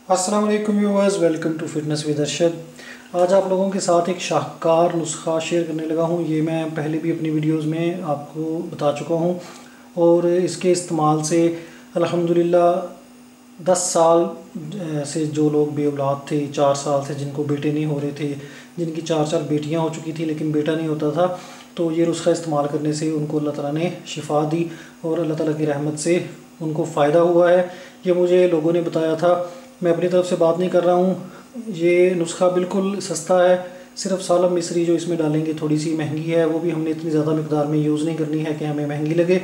अस्सलाम वालेकुम viewers, welcome to fitness with Arshad. आज आप लोगों के साथ एक शाहकार नुस्खा शेयर करने लगा हूँ। ये मैं पहले भी अपनी वीडियोस में आपको बता चुका हूँ और इसके इस्तेमाल से अल्हम्दुलिल्लाह 10 साल से जो लोग बेऔलाद थे, 4 साल से जिनको बेटे नहीं हो रहे थे, जिनकी 4 बेटियाँ हो चुकी थी लेकिन बेटा नहीं होता था, तो ये नुस्खा इस्तेमाल करने से उनको अल्लाह ताला ने शिफा दी और अल्लाह ताला की रहमत से उनको फ़ायदा हुआ है। ये मुझे लोगों ने बताया था, मैं अपनी तरफ से बात नहीं कर रहा हूँ। ये नुस्खा बिल्कुल सस्ता है, सिर्फ सालम मिस्री जो इसमें डालेंगे थोड़ी सी महंगी है, वो भी हमने इतनी ज़्यादा मकदार में यूज़ नहीं करनी है कि हमें महंगी लगे।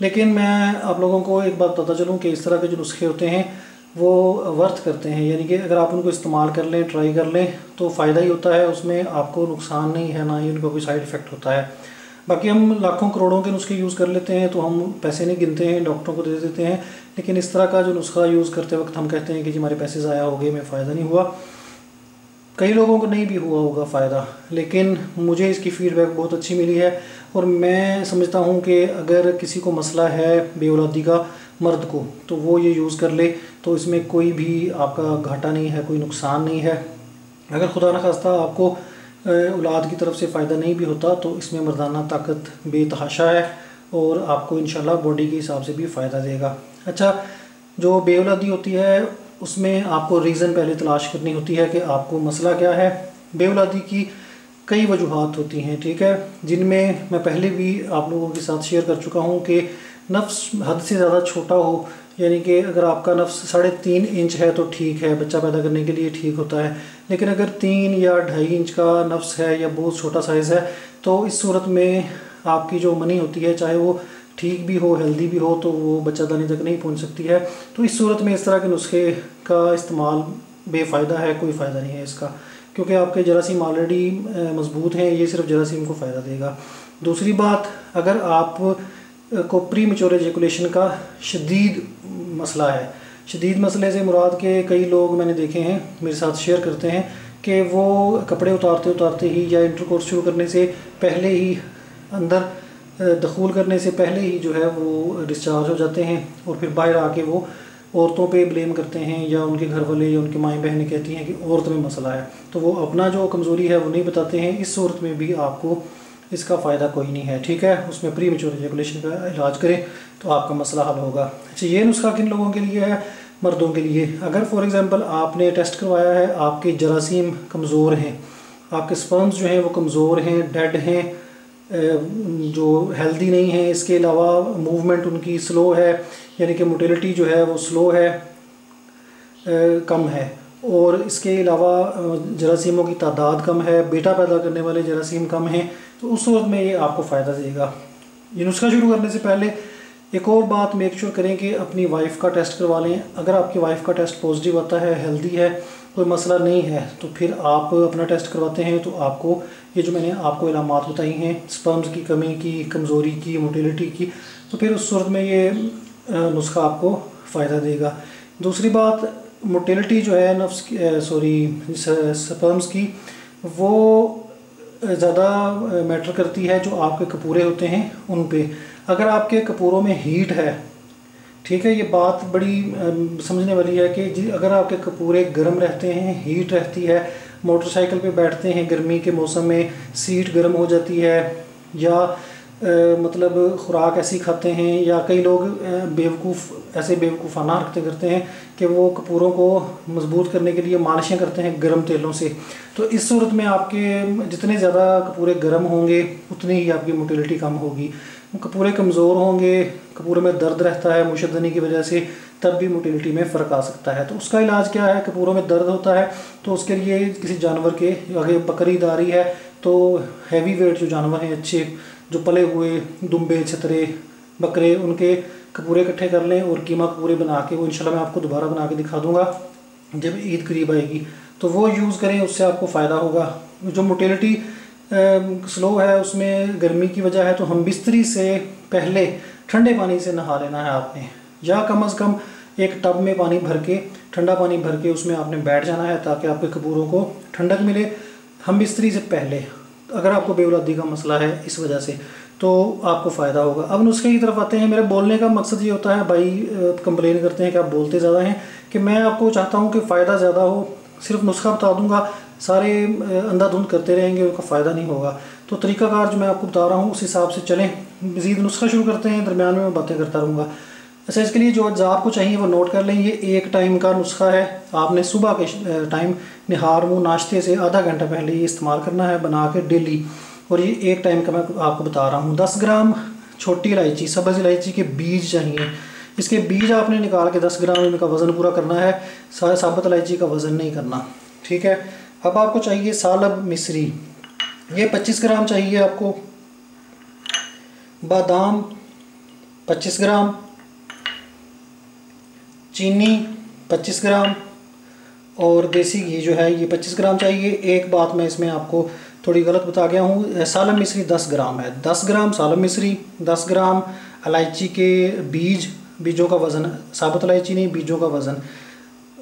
लेकिन मैं आप लोगों को एक बात बताता चलूँ कि इस तरह के जो नुस्खे होते हैं वो वर्थ करते हैं, यानी कि अगर आप उनको इस्तेमाल कर लें, ट्राई कर लें तो फ़ायदा ही होता है, उसमें आपको नुकसान नहीं है, ना ही उनका कोई साइड इफ़ेक्ट होता है। बाकी हम लाखों करोड़ों के नुस्खे यूज़ कर लेते हैं तो हम पैसे नहीं गिनते हैं, डॉक्टरों को दे देते हैं, लेकिन इस तरह का जो नुस्खा यूज़ करते वक्त हम कहते हैं कि जी हमारे पैसे ज़ाया हो गए, हमें फ़ायदा नहीं हुआ। कई लोगों को नहीं भी हुआ होगा फ़ायदा, लेकिन मुझे इसकी फ़ीडबैक बहुत अच्छी मिली है और मैं समझता हूँ कि अगर किसी को मसला है बेऔलादी का, मर्द को, तो वो ये यूज़ कर ले तो इसमें कोई भी आपका घाटा नहीं है, कोई नुकसान नहीं है। अगर खुदा न खास्ता आपको औलाद की तरफ से फ़ायदा नहीं भी होता तो इसमें मर्दाना ताकत बेतहाशा है और आपको इंशाल्लाह बॉडी के हिसाब से भी फ़ायदा देगा। अच्छा, जो बेऔलादी होती है उसमें आपको रीज़न पहले तलाश करनी होती है कि आपको मसला क्या है। बेऔलादी की कई वजूहात होती हैं, ठीक है, जिनमें मैं पहले भी आप लोगों के साथ शेयर कर चुका हूँ कि नफ्स हद से ज़्यादा छोटा हो, यानी कि अगर आपका नफ्स 3.5 इंच है तो ठीक है, बच्चा पैदा करने के लिए ठीक होता है, लेकिन अगर 3 या 2.5 इंच का नफ्स है या बहुत छोटा साइज़ है तो इस सूरत में आपकी जो मनी होती है, चाहे वो ठीक भी हो, हेल्दी भी हो, तो वो बच्चादानी तक नहीं पहुंच सकती है। तो इस सूरत में इस तरह के नुस्खे का इस्तेमाल बेफ़ायदा है, कोई फ़ायदा नहीं है इसका, क्योंकि आपके जरासीम ऑलरेडी मजबूत हैं, ये सिर्फ जरासीम को फ़ायदा देगा। दूसरी बात, अगर आप को प्री मेच्योर एजुकेशन का शदीद मसला है, शदीद मसले से मुराद के कई लोग मैंने देखे हैं मेरे साथ शेयर करते हैं कि वो कपड़े उतारते उतारते ही या इंटरकोर्स शुरू करने से पहले ही, अंदर दखूल करने से पहले ही जो है वो डिस्चार्ज हो जाते हैं और फिर बाहर आके वो औरतों पे ब्लेम करते हैं या उनके घर वाले या उनकी माएँ बहनें कहती हैं कि औरत में मसला है, तो वो अपना जो कमज़ोरी है वो नहीं बताते हैं। इस सूरत में भी आपको इसका फ़ायदा कोई नहीं है, ठीक है, उसमें प्री मेच्योर एजुकेशन का इलाज करें तो आपका मसला हल होगा। अच्छा, ये नुस्खा किन लोगों के लिए है? मर्दों के लिए। अगर फॉर एग्ज़ाम्पल आपने टेस्ट करवाया है, आपके जरासीम कमज़ोर हैं, आपके स्पर्म्स जो हैं वो कमज़ोर हैं, डेड हैं, जो हेल्दी नहीं है, इसके अलावा मूवमेंट उनकी स्लो है, यानी कि मोटिलिटी जो है वो स्लो है, कम है, और इसके अलावा जरासीमों की तादाद कम है, बेटा पैदा करने वाले जरासीम कम हैं, तो उस सूरत में ये आपको फ़ायदा देगा। ये नुस्खा शुरू करने से पहले एक और बात मेक श्योर करें कि अपनी वाइफ का टेस्ट करवा लें। अगर आपकी वाइफ का टेस्ट पॉजिटिव आता है, हेल्दी है, कोई मसला नहीं है, तो फिर आप अपना टेस्ट करवाते हैं तो आपको ये जो मैंने आपको इलामात बताई हैं, स्पर्म्स की कमी की, कमज़ोरी की, मोटिलिटी की, तो फिर उस सूरत में ये नुस्खा आपको फ़ायदा देगा। दूसरी बात, मोटिलिटी जो है नफ्स स्पर्म्स की, वो ज़्यादा मैटर करती है जो आपके कपूरे होते हैं उन पे। अगर आपके कपूरों में हीट है, ठीक है, ये बात बड़ी समझने वाली है कि अगर आपके कपूरे गर्म रहते हैं, हीट रहती है, मोटरसाइकिल पे बैठते हैं गर्मी के मौसम में, सीट गर्म हो जाती है, या मतलब खुराक ऐसी खाते हैं, या कई लोग ऐसे बेवकूफ़ाना हरकतें करते हैं कि वो कपूरों को मजबूत करने के लिए मालिशें करते हैं गर्म तेलों से, तो इस सूरत में आपके जितने ज़्यादा कपूरे गर्म होंगे उतनी ही आपकी मोटिलिटी कम होगी। कपूरे कमज़ोर होंगे, कपूरों में दर्द रहता है मुशद्दनी की वजह से, तब भी मोटिलिटी में फ़र्क आ सकता है। तो उसका इलाज क्या है? कपूरों में दर्द होता है तो उसके लिए किसी जानवर के, अगर बकरी दारी है तो हैवी वेट जो जानवर हैं, अच्छे जो पले हुए दुम्बे, छतरे, बकरे, उनके कपूरे इकट्ठे कर लें और कीमा कपूरे बना के, वो इंशाल्लाह मैं आपको दोबारा बना के दिखा दूँगा जब ईद करीब आएगी, तो वो यूज़ करें, उससे आपको फ़ायदा होगा। जो मोटिलिटी स्लो है उसमें गर्मी की वजह है, तो हम बिस्तरी से पहले ठंडे पानी से नहा लेना है आपने, या कम से कम एक टब में पानी भर के, ठंडा पानी भर के उसमें आपने बैठ जाना है ताकि आपके कपूरों को ठंडक मिले। हम बिस्तरी से पहले, अगर आपको बेऔलादी का मसला है इस वजह से, तो आपको फ़ायदा होगा। अब नुस्खे की तरफ आते हैं। मेरे बोलने का मकसद ये होता है, भाई कंप्लेन करते हैं कि आप बोलते ज़्यादा हैं, कि मैं आपको चाहता हूँ कि फ़ायदा ज़्यादा हो। सिर्फ नुस्खा बता दूँगा, सारे अंधाधुंध करते रहेंगे, उनका फ़ायदा नहीं होगा। तो तरीक़ाकार जो मैं आपको बता रहा हूँ उस हिसाब से चलें। मज़ीद नुस्खा शुरू करते हैं, दरमियान में मैं बातें करता रहूँगा। अच्छा, इसके लिए जो अज्जा आपको चाहिए वो नोट कर लें। ये एक टाइम का नुस्खा है। आपने सुबह के टाइम निहार मुँह नाश्ते से आधा घंटा पहले ये इस्तेमाल करना है बना के डेली। और ये एक टाइम का मैं आपको बता रहा हूँ। 10 ग्राम छोटी इलायची, सब्ज़ इलायची के बीज चाहिए। इसके बीज आपने निकाल के 10 ग्राम इनका वज़न पूरा करना है। साबुत इलायची का वज़न नहीं करना, ठीक है। अब आपको चाहिए सालब मिस्री, ये 25 ग्राम चाहिए आपको। बादाम 25 ग्राम, चीनी 25 ग्राम और देसी घी जो है ये 25 ग्राम चाहिए। एक बात मैं इसमें आपको थोड़ी गलत बता गया हूँ, सालब मिस्री 10 ग्राम है। 10 ग्राम सालब मिस्री, 10 ग्राम इलायची के बीजों का वज़न, साबुत इलायची नहीं, बीजों का वज़न,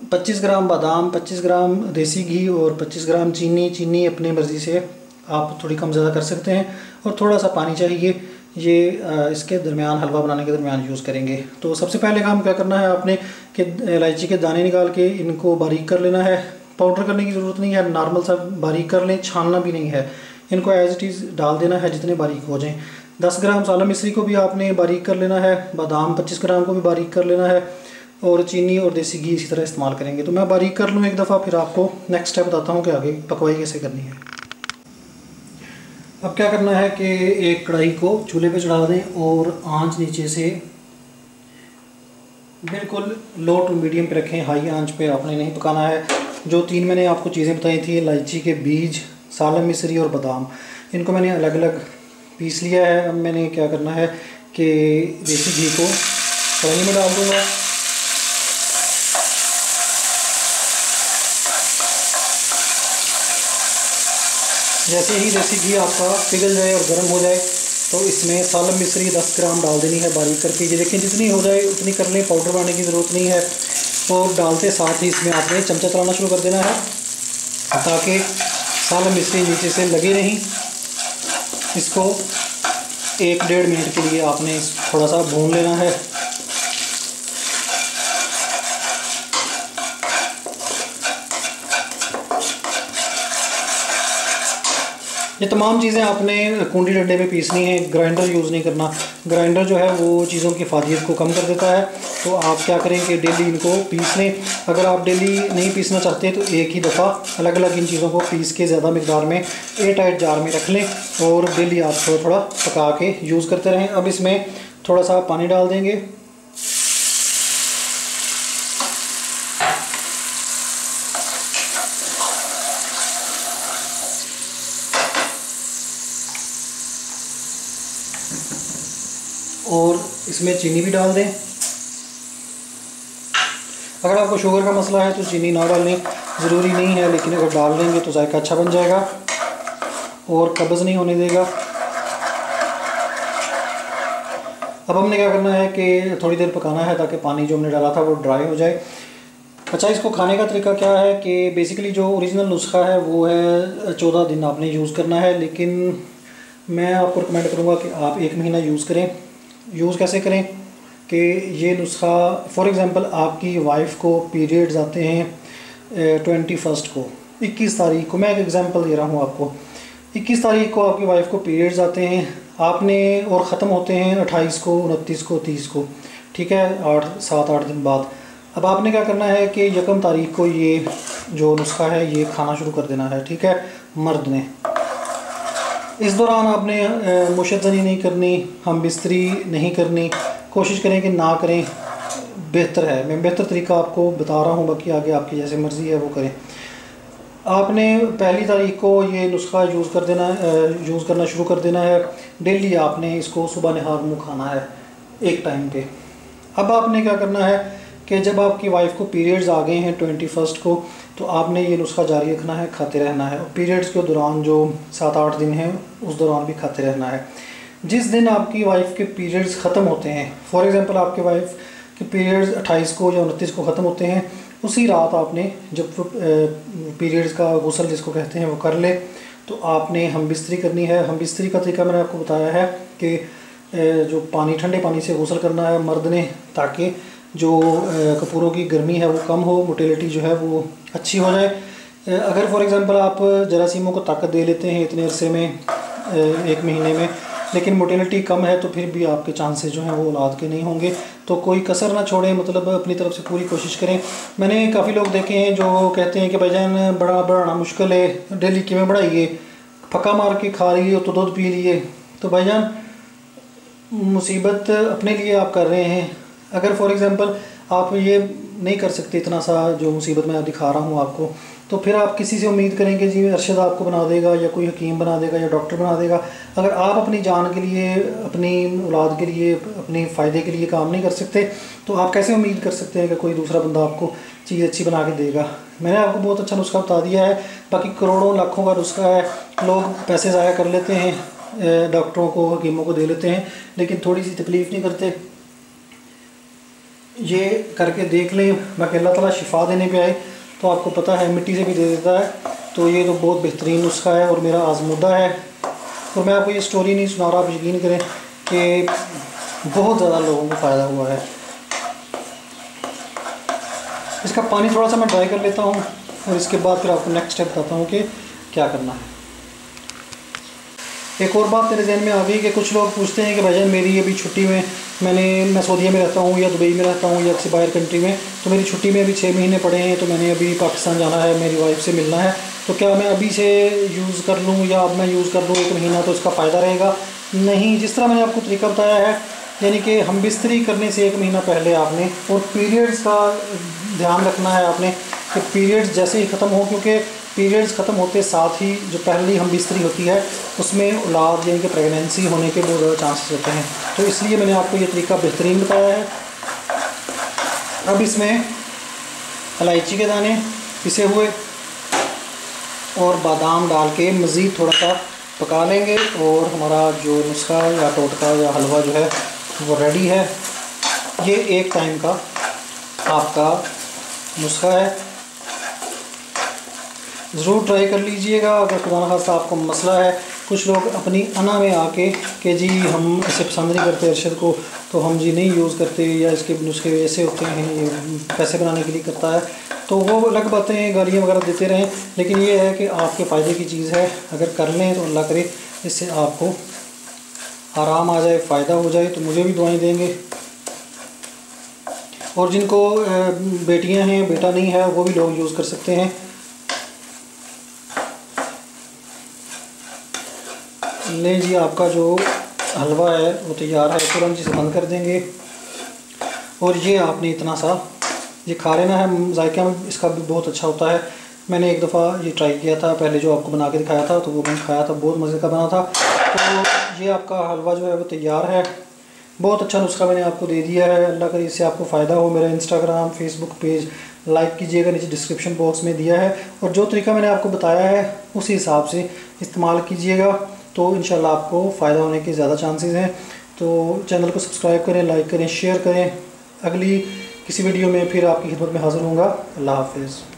25 ग्राम बादाम, 25 ग्राम देसी घी और 25 ग्राम चीनी। चीनी अपनी मर्ज़ी से आप थोड़ी कम ज़्यादा कर सकते हैं। और थोड़ा सा पानी चाहिए। ये इसके दरमियान, हलवा बनाने के दरमियान यूज़ करेंगे। तो सबसे पहले काम क्या करना है आपने कि इलायची के दाने निकाल के इनको बारीक कर लेना है। पाउडर करने की ज़रूरत नहीं है, नॉर्मल सा बारीक कर लें, छानना भी नहीं है। इनको एज इट इज़ डाल देना है जितने बारीक हो जाएं। 10 ग्राम सालब मिस्री को भी आपने बारीक कर लेना है। बादाम 25 ग्राम को भी बारीक कर लेना है। और चीनी और देसी घी इसी तरह इस्तेमाल करेंगे। तो मैं बारीक कर लूँ एक दफ़ा, फिर आपको नेक्स्ट स्टेप बताता हूँ कि आगे पकवाई कैसे करनी है। अब क्या करना है कि एक कढ़ाई को चूल्हे पे चढ़ा दें और आंच नीचे से बिल्कुल लो टू मीडियम पे रखें। हाई आंच पे आपने नहीं पकाना है। जो 3 मैंने आपको चीज़ें बताई थी, इलायची के बीज, सालब मिस्री और बादाम, इनको मैंने अलग अलग पीस लिया है। अब मैंने क्या करना है कि देसी घी को कढ़ाई में डाल दूँगा। जैसे ही देसी घी आपका पिघल जाए और गर्म हो जाए तो इसमें सालब मिस्री 10 ग्राम डाल देनी है बारीक करके। ये देखें जितनी हो जाए उतनी कर लें, पाउडर बनाने की ज़रूरत नहीं है। और डालते साथ ही इसमें आपने चमचा चलाना शुरू कर देना है ताकि सालब मिस्री नीचे से लगे नहीं। इसको 1-1.5 मिनट के लिए आपने थोड़ा सा भून लेना है। ये तमाम चीज़ें आपने कूंडी डंडे पे पीसनी है, ग्राइंडर यूज़ नहीं करना। ग्राइंडर जो है वो चीज़ों की फ़ादियत को कम कर देता है। तो आप क्या करें कि डेली इनको पीस लें। अगर आप डेली नहीं पीसना चाहते तो एक ही दफ़ा अलग अलग इन चीज़ों को पीस के ज़्यादा मकदार में एयरटाइट जार में रख लें और डेली आप थोड़ा थोड़ा पका के यूज़ करते रहें। अब इसमें थोड़ा सा पानी डाल देंगे। और इसमें चीनी भी डाल दें। अगर आपको शुगर का मसला है तो चीनी ना डालें, ज़रूरी नहीं है, लेकिन अगर डाल लेंगे तो जायका अच्छा बन जाएगा और कब्ज़ नहीं होने देगा। अब हमने क्या करना है कि थोड़ी देर पकाना है ताकि पानी जो हमने डाला था वो ड्राई हो जाए। अच्छा, इसको खाने का तरीका क्या है कि बेसिकली जो ओरिजिनल नुस्खा है वो है 14 दिन आपने यूज़ करना है, लेकिन मैं आपको रिकमेंड करूँगा कि आप 1 महीना यूज़ करें। यूज़ कैसे करें कि ये नुस्खा, फॉर एग्ज़ाम्पल आपकी वाइफ को पीरियड्स आते हैं 21 को, 21 तारीख को, मैं एक एग्ज़ाम्पल दे रहा हूँ आपको। 21 तारीख को आपकी वाइफ को पीरियड्स आते हैं आपने, और ख़त्म होते हैं 28 को, 29 को, 30 को, ठीक है, 7-8 दिन बाद। अब आपने क्या करना है कि 1 तारीख को ये जो नुस्खा है ये खाना शुरू कर देना है, ठीक है, मर्द ने। इस दौरान आपने मुशज़्ज़नी नहीं करनी, हम बिस्तरी नहीं करनी, कोशिश करें कि ना करें, बेहतर है। मैं बेहतर तरीका आपको बता रहा हूँ, बाकी आगे आपकी जैसे मर्ज़ी है वो करें। आपने 1 तारीख को ये नुस्खा यूज़ करना शुरू कर देना है। डेली आपने इसको सुबह नहार मुँह खाना है एक टाइम पे। अब आपने क्या करना है कि जब आपकी वाइफ को पीरियड्स आ गए हैं 21 को, तो आपने ये नुस्खा जारी रखना है, खाते रहना है। और पीरियड्स के दौरान जो 7-8 दिन हैं उस दौरान भी खाते रहना है। जिस दिन आपकी वाइफ के पीरियड्स ख़त्म होते हैं, फॉर एग्ज़ाम्पल आपके वाइफ के पीरियड्स 28 को या 29 को ख़त्म होते हैं, उसी रात आपने जब पीरियड्स का गुस्ल जिसको कहते हैं वो कर ले, तो आपने हम बिस्तरी करनी है। हम बिस्तरी का तरीका मैंने आपको बताया है कि जो ठंडे पानी से गुस्ल करना है मर्द ने, ताकि जो कपूरों की गर्मी है वो कम हो, मोटिलिटी जो है वो अच्छी हो जाए। अगर फॉर एग्ज़ाम्पल आप जरासीमों को ताकत दे लेते हैं इतने अरसे में, 1 महीने में, लेकिन मोटिलिटी कम है तो फिर भी आपके चांसेस जो हैं वो औलाद के नहीं होंगे। तो कोई कसर ना छोड़ें, मतलब अपनी तरफ से पूरी कोशिश करें। मैंने काफ़ी लोग देखे हैं जो कहते हैं कि भाईजान बढ़ाना मुश्किल है, डेली किमें बढ़ाइए, फक्का मार के खा लिए हो तो दूध पी लिए। तो भाईजान मुसीबत अपने लिए आप कर रहे हैं। अगर फॉर एग्ज़ाम्पल आप ये नहीं कर सकते इतना सा जो मुसीबत मैं दिखा रहा हूँ आपको, तो फिर आप किसी से उम्मीद करेंगे जी अरशद आपको बना देगा या कोई हकीम बना देगा या डॉक्टर बना देगा। अगर आप अपनी जान के लिए, अपनी औलाद के लिए, अपने फ़ायदे के लिए काम नहीं कर सकते तो आप कैसे उम्मीद कर सकते हैं कि कोई दूसरा बंदा आपको चीज़ अच्छी बना के देगा। मैंने आपको बहुत अच्छा नुस्खा बता दिया है, बाकी करोड़ों लाखों का नुस्खा है। लोग पैसे ज़ाया कर लेते हैं, डॉक्टरों को, हकीमों को दे लेते हैं, लेकिन थोड़ी सी तकलीफ़ नहीं करते। ये करके देख लें, बाकी अल्लाह ताला शिफा देने पे आए तो आपको पता है मिट्टी से भी दे देता है। तो ये तो बहुत बेहतरीन नुस्खा है और मेरा आजमूदा है। और मैं आपको ये स्टोरी नहीं सुना रहा, आप यकीन करें कि बहुत ज़्यादा लोगों को फ़ायदा हुआ है। इसका पानी थोड़ा सा मैं ड्राई कर लेता हूँ और इसके बाद फिर आपको नेक्स्ट स्टेप बताता हूँ कि क्या करना है। एक और बात मेरे जहन में आ गई कि कुछ लोग पूछते हैं कि भाईजान मेरी अभी छुट्टी में, मैं सऊदीया में रहता हूँ या दुबई में रहता हूँ या किसी बाहर कंट्री में, तो मेरी छुट्टी में अभी 6 महीने पड़े हैं, तो मैंने अभी पाकिस्तान जाना है, मेरी वाइफ से मिलना है, तो क्या मैं अभी से यूज़ कर लूँ या अब मैं यूज़ कर लूँ 1 महीना तो इसका फ़ायदा रहेगा? नहीं, जिस तरह मैंने आपको तरीका बताया है, यानी कि हम बिस्तरी करने से 1 महीना पहले आपने, और पीरियड्स का ध्यान रखना है आपने कि पीरियड्स जैसे ही ख़त्म हो, क्योंकि पीरियड्स ख़त्म होते साथ ही जो पहली हम बिस्तरी होती है उसमें औलाद यानी कि प्रेगनेंसी होने के बहुत ज़्यादा चांसेस होते हैं। तो इसलिए मैंने आपको ये तरीका बेहतरीन बताया है। अब इसमें इलायची के दाने पिसे हुए और बादाम डाल के मज़ीद थोड़ा सा पका लेंगे और हमारा जो नुस्खा या टोटका या हलवा जो है वो रेडी है। ये एक टाइम का आपका नुस्खा है, ज़रूर ट्राई कर लीजिएगा। अगर खुदा न खास्ता आपको मसला है, कुछ लोग अपनी अना में आके कि जी हम इसे पसंद नहीं करते अरशद को, तो हम जी नहीं यूज़ करते, या इसके नुस्खे ऐसे होते हैं, ये पैसे बनाने के लिए करता है, तो वो अलग बातें, गालियाँ वगैरह देते रहें। लेकिन ये है कि आपके फ़ायदे की चीज़ है, अगर कर लें तो अल्लाह करे इससे आपको आराम आ जाए, फ़ायदा हो जाए, तो मुझे भी दुआएं देंगे। और जिनको बेटियाँ हैं, बेटा नहीं है, वो भी लोग यूज़ कर सकते हैं। ले जी, आपका जो हलवा है वो तैयार है, तुरंत इसे बंद कर देंगे। और ये आपने इतना सा ये खा लेना है, जायका में इसका भी बहुत अच्छा होता है। मैंने एक दफ़ा ये ट्राई किया था पहले, जो आपको बना के दिखाया था, तो वो मैंने खाया था, बहुत मज़े का बना था। तो ये आपका हलवा जो है वो तैयार है। बहुत अच्छा नुस्खा मैंने आपको दे दिया है, अल्लाह करे इससे आपको फ़ायदा हो। मेरा इंस्टाग्राम, फेसबुक पेज लाइक कीजिएगा, नीचे डिस्क्रिप्शन बॉक्स में दिया है, और जो तरीका मैंने आपको बताया है उसी हिसाब से इस्तेमाल कीजिएगा, तो इंशाल्लाह आपको फ़ायदा होने के ज़्यादा चांसेस हैं। तो चैनल को सब्सक्राइब करें, लाइक करें, शेयर करें। अगली किसी वीडियो में फिर आपकी खिदमत में हाज़िर होऊंगा। अल्लाह हाफ़िज़।